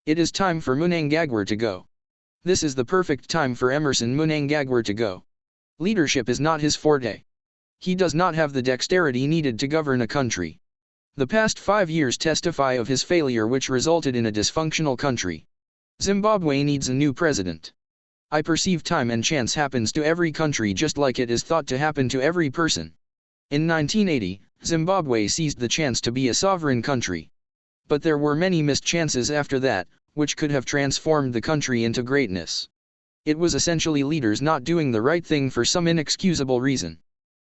It is time for Mnangagwa to go. This is the perfect time for Emerson Mnangagwa to go. Leadership is not his forte. He does not have the dexterity needed to govern a country. The past 5 years testify of his failure, which resulted in a dysfunctional country. Zimbabwe needs a new president. I perceive time and chance happens to every country just like it is thought to happen to every person. In 1980, Zimbabwe seized the chance to be a sovereign country. But there were many missed chances after that, which could have transformed the country into greatness. It was essentially leaders not doing the right thing for some inexcusable reason.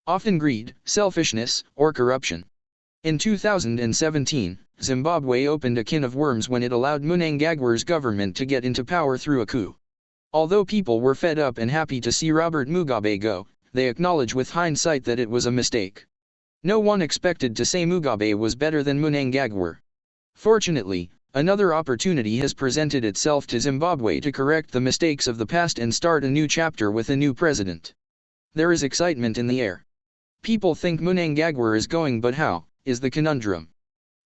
Often greed, selfishness, or corruption. In 2017, Zimbabwe opened a can of worms when it allowed Mnangagwa's government to get into power through a coup. Although people were fed up and happy to see Robert Mugabe go, they acknowledge with hindsight that it was a mistake. No one expected to say Mugabe was better than Mnangagwa. Fortunately, another opportunity has presented itself to Zimbabwe to correct the mistakes of the past and start a new chapter with a new president. There is excitement in the air. People think Mnangagwa is going, but how, is the conundrum.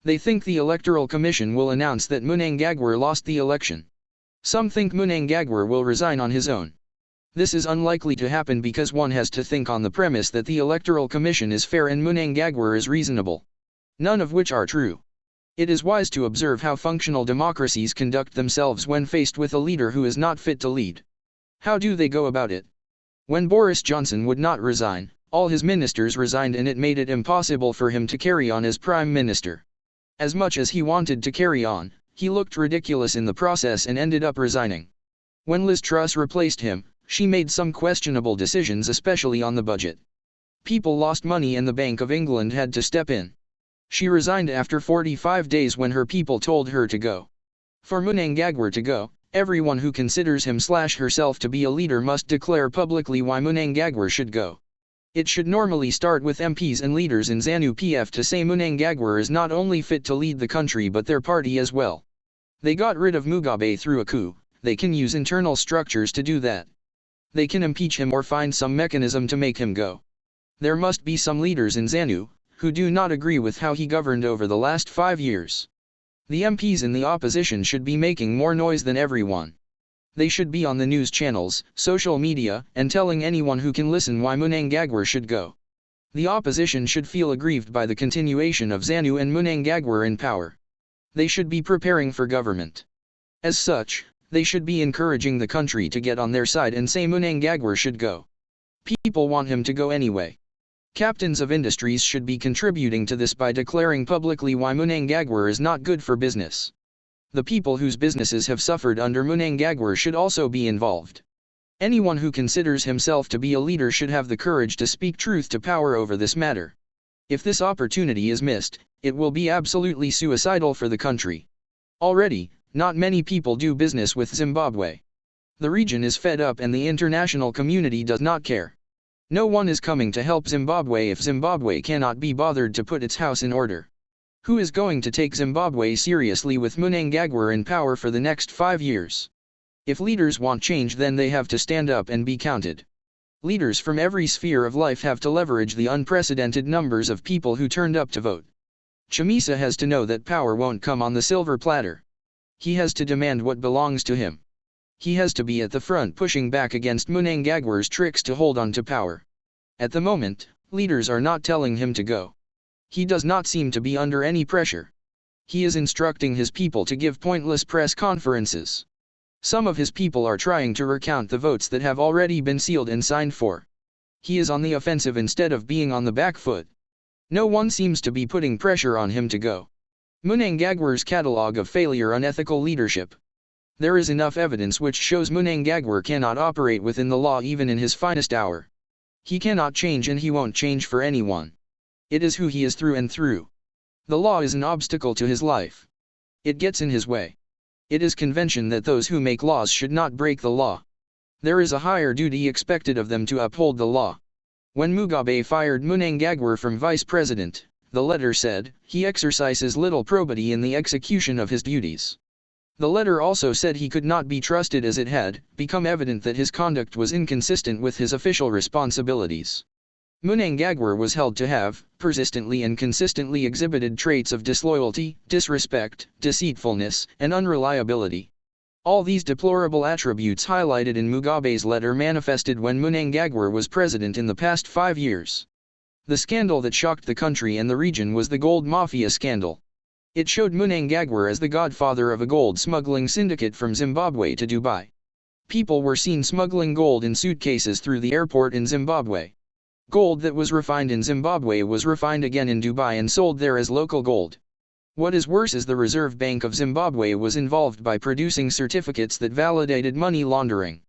They think the Electoral Commission will announce that Mnangagwa lost the election. Some think Mnangagwa will resign on his own. This is unlikely to happen because one has to think on the premise that the Electoral Commission is fair and Mnangagwa is reasonable. None of which are true. It is wise to observe how functional democracies conduct themselves when faced with a leader who is not fit to lead. How do they go about it? When Boris Johnson would not resign, all his ministers resigned, and it made it impossible for him to carry on as Prime Minister. As much as he wanted to carry on, he looked ridiculous in the process and ended up resigning. When Liz Truss replaced him, she made some questionable decisions, especially on the budget. People lost money and the Bank of England had to step in. She resigned after 45 days when her people told her to go. For Mnangagwa to go, everyone who considers him/herself to be a leader must declare publicly why Mnangagwa should go. It should normally start with MPs and leaders in ZANU-PF to say Mnangagwa is not only fit to lead the country but their party as well. They got rid of Mugabe through a coup. They can use internal structures to do that. They can impeach him or find some mechanism to make him go. There must be some leaders in ZANU who do not agree with how he governed over the last 5 years. The MPs in the opposition should be making more noise than everyone. They should be on the news channels, social media, and telling anyone who can listen why Mnangagwa should go. The opposition should feel aggrieved by the continuation of ZANU and Mnangagwa in power. They should be preparing for government. As such, they should be encouraging the country to get on their side and say Mnangagwa should go. People want him to go anyway. Captains of industries should be contributing to this by declaring publicly why Mnangagwa is not good for business. The people whose businesses have suffered under Mnangagwa should also be involved. Anyone who considers himself to be a leader should have the courage to speak truth to power over this matter. If this opportunity is missed, it will be absolutely suicidal for the country. Already, not many people do business with Zimbabwe. The region is fed up and the international community does not care. No one is coming to help Zimbabwe if Zimbabwe cannot be bothered to put its house in order. Who is going to take Zimbabwe seriously with Mnangagwa in power for the next 5 years? If leaders want change, then they have to stand up and be counted. Leaders from every sphere of life have to leverage the unprecedented numbers of people who turned up to vote. Chamisa has to know that power won't come on the silver platter. He has to demand what belongs to him. He has to be at the front pushing back against Mnangagwa's tricks to hold on to power. At the moment, leaders are not telling him to go. He does not seem to be under any pressure. He is instructing his people to give pointless press conferences. Some of his people are trying to recount the votes that have already been sealed and signed for. He is on the offensive instead of being on the back foot. No one seems to be putting pressure on him to go. Mnangagwa's catalogue of failure unethical leadership. There is enough evidence which shows Mnangagwa cannot operate within the law even in his finest hour. He cannot change and he won't change for anyone. It is who he is through and through. The law is an obstacle to his life. It gets in his way. It is convention that those who make laws should not break the law. There is a higher duty expected of them to uphold the law. When Mugabe fired Mnangagwa from vice president, the letter said, he exercises little probity in the execution of his duties. The letter also said he could not be trusted as it had become evident that his conduct was inconsistent with his official responsibilities. Mnangagwa was held to have persistently and consistently exhibited traits of disloyalty, disrespect, deceitfulness, and unreliability. All these deplorable attributes highlighted in Mugabe's letter manifested when Mnangagwa was president in the past 5 years. The scandal that shocked the country and the region was the gold mafia scandal. It showed Mnangagwa as the godfather of a gold smuggling syndicate from Zimbabwe to Dubai. People were seen smuggling gold in suitcases through the airport in Zimbabwe. Gold that was refined in Zimbabwe was refined again in Dubai and sold there as local gold. What is worse is the Reserve Bank of Zimbabwe was involved by producing certificates that validated money laundering.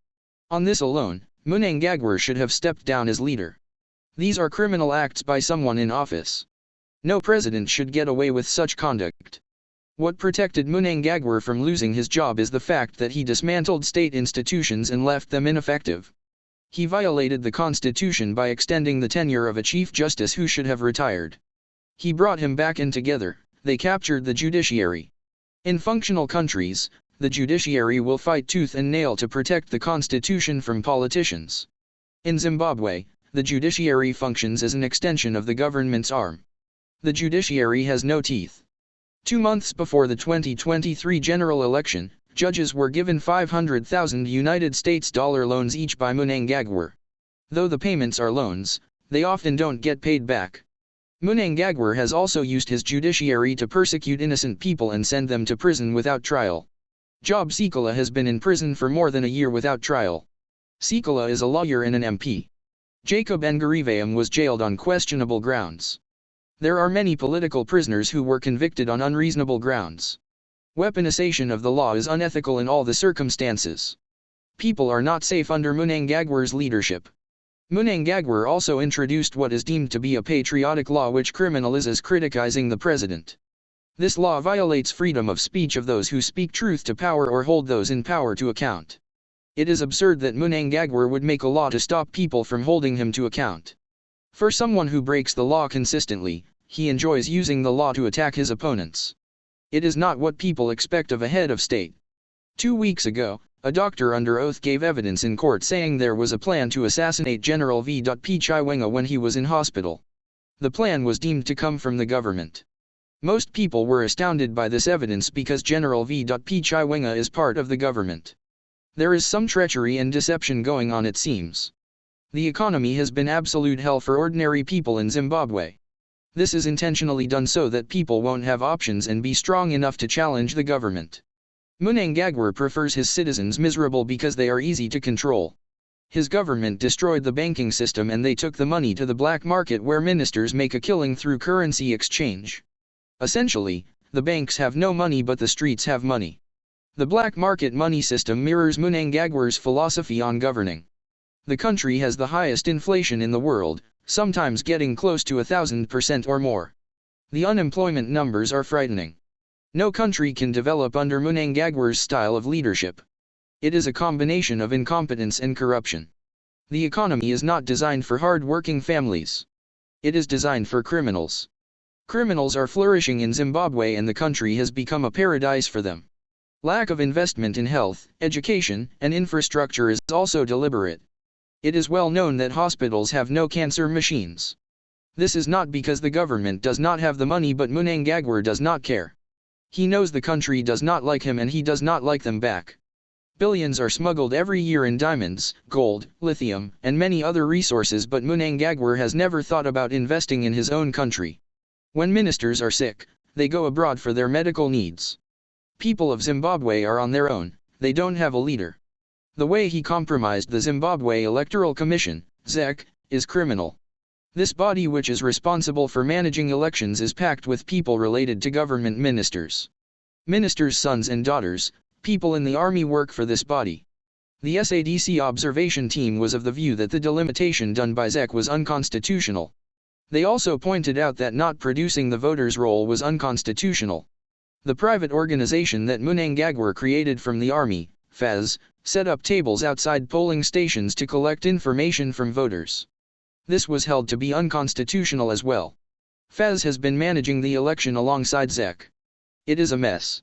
On this alone, Mnangagwa should have stepped down as leader. These are criminal acts by someone in office. No president should get away with such conduct. What protected Mnangagwa from losing his job is the fact that he dismantled state institutions and left them ineffective. He violated the constitution by extending the tenure of a chief justice who should have retired. He brought him back in together. They captured the judiciary. In functional countries, the judiciary will fight tooth and nail to protect the constitution from politicians. In Zimbabwe, the judiciary functions as an extension of the government's arm. The judiciary has no teeth. 2 months before the 2023 general election, judges were given $500,000 United States dollar loans each by Mnangagwa. Though the payments are loans, they often don't get paid back. Mnangagwa has also used his judiciary to persecute innocent people and send them to prison without trial. Job Sikala has been in prison for more than a year without trial. Sikala is a lawyer and an MP. Jacob Ngarivam was jailed on questionable grounds. There are many political prisoners who were convicted on unreasonable grounds. Weaponization of the law is unethical in all the circumstances. People are not safe under Mnangagwa's leadership. Mnangagwa also introduced what is deemed to be a patriotic law which criminalizes criticizing the president. This law violates freedom of speech of those who speak truth to power or hold those in power to account. It is absurd that Mnangagwa would make a law to stop people from holding him to account. For someone who breaks the law consistently, he enjoys using the law to attack his opponents. It is not what people expect of a head of state. 2 weeks ago, a doctor under oath gave evidence in court saying there was a plan to assassinate General V. P. Chiwenga when he was in hospital. The plan was deemed to come from the government. Most people were astounded by this evidence because General V. P. Chiwenga is part of the government. There is some treachery and deception going on, it seems. The economy has been absolute hell for ordinary people in Zimbabwe. This is intentionally done so that people won't have options and be strong enough to challenge the government. Mnangagwa prefers his citizens miserable because they are easy to control. His government destroyed the banking system and they took the money to the black market where ministers make a killing through currency exchange. Essentially, the banks have no money but the streets have money. The black market money system mirrors Mnangagwa's philosophy on governing. The country has the highest inflation in the world, sometimes getting close to 1,000% or more. The unemployment numbers are frightening. No country can develop under Mnangagwa's style of leadership. It is a combination of incompetence and corruption. The economy is not designed for hard-working families. It is designed for criminals. Criminals are flourishing in Zimbabwe and the country has become a paradise for them. Lack of investment in health, education, and infrastructure is also deliberate. It is well known that hospitals have no cancer machines. This is not because the government does not have the money, but Mnangagwa does not care. He knows the country does not like him and he does not like them back. Billions are smuggled every year in diamonds, gold, lithium, and many other resources, but Mnangagwa has never thought about investing in his own country. When ministers are sick, they go abroad for their medical needs. People of Zimbabwe are on their own, they don't have a leader. The way he compromised the Zimbabwe Electoral Commission, ZEC, is criminal. This body, which is responsible for managing elections, is packed with people related to government ministers. Ministers' sons and daughters, people in the army work for this body. The SADC observation team was of the view that the delimitation done by ZEC was unconstitutional. They also pointed out that not producing the voters' roll was unconstitutional. The private organization that Mnangagwa created from the army, FAZ, set up tables outside polling stations to collect information from voters. This was held to be unconstitutional as well. FAZ has been managing the election alongside ZEC. It is a mess.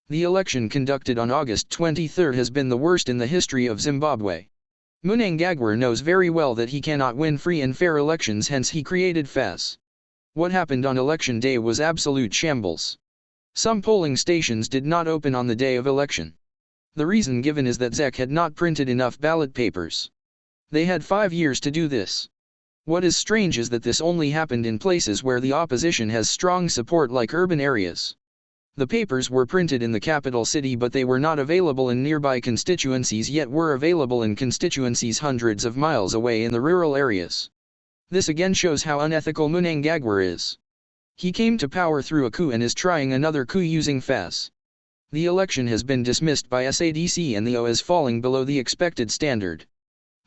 The election conducted on August 23 has been the worst in the history of Zimbabwe. Mnangagwa knows very well that he cannot win free and fair elections, hence he created FES. What happened on election day was absolute shambles. Some polling stations did not open on the day of election. The reason given is that ZEC had not printed enough ballot papers. They had 5 years to do this. What is strange is that this only happened in places where the opposition has strong support, like urban areas. The papers were printed in the capital city, but they were not available in nearby constituencies, yet were available in constituencies hundreds of miles away in the rural areas. This again shows how unethical Mnangagwa is. He came to power through a coup and is trying another coup using FES. The election has been dismissed by SADC and the O as falling below the expected standard.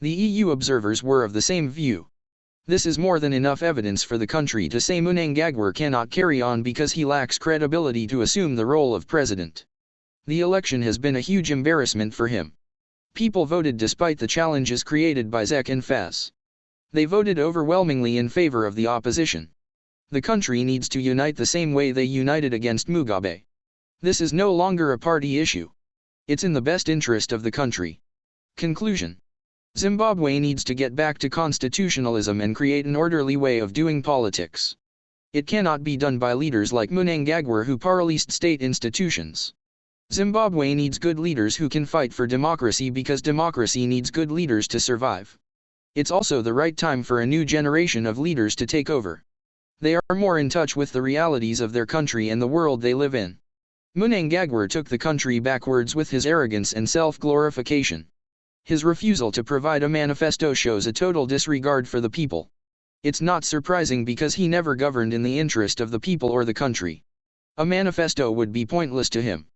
The EU observers were of the same view. This is more than enough evidence for the country to say Mnangagwa cannot carry on because he lacks credibility to assume the role of president. The election has been a huge embarrassment for him. People voted despite the challenges created by ZEC and FES. They voted overwhelmingly in favor of the opposition. The country needs to unite the same way they united against Mugabe. This is no longer a party issue. It's in the best interest of the country. Conclusion. Zimbabwe needs to get back to constitutionalism and create an orderly way of doing politics. It cannot be done by leaders like Mnangagwa who paralysed state institutions. Zimbabwe needs good leaders who can fight for democracy, because democracy needs good leaders to survive. It's also the right time for a new generation of leaders to take over. They are more in touch with the realities of their country and the world they live in. Mnangagwa took the country backwards with his arrogance and self-glorification. His refusal to provide a manifesto shows a total disregard for the people. It's not surprising because he never governed in the interest of the people or the country. A manifesto would be pointless to him.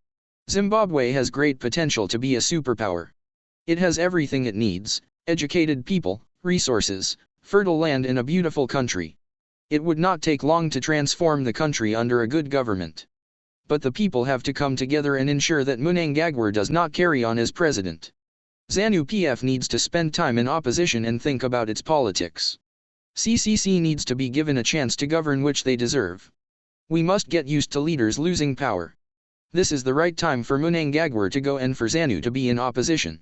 Zimbabwe has great potential to be a superpower. It has everything it needs: educated people, resources, fertile land, and a beautiful country. It would not take long to transform the country under a good government. But the people have to come together and ensure that Mnangagwa does not carry on as president. ZANU-PF needs to spend time in opposition and think about its politics. CCC needs to be given a chance to govern, which they deserve. We must get used to leaders losing power. This is the right time for Mnangagwa to go and for ZANU to be in opposition.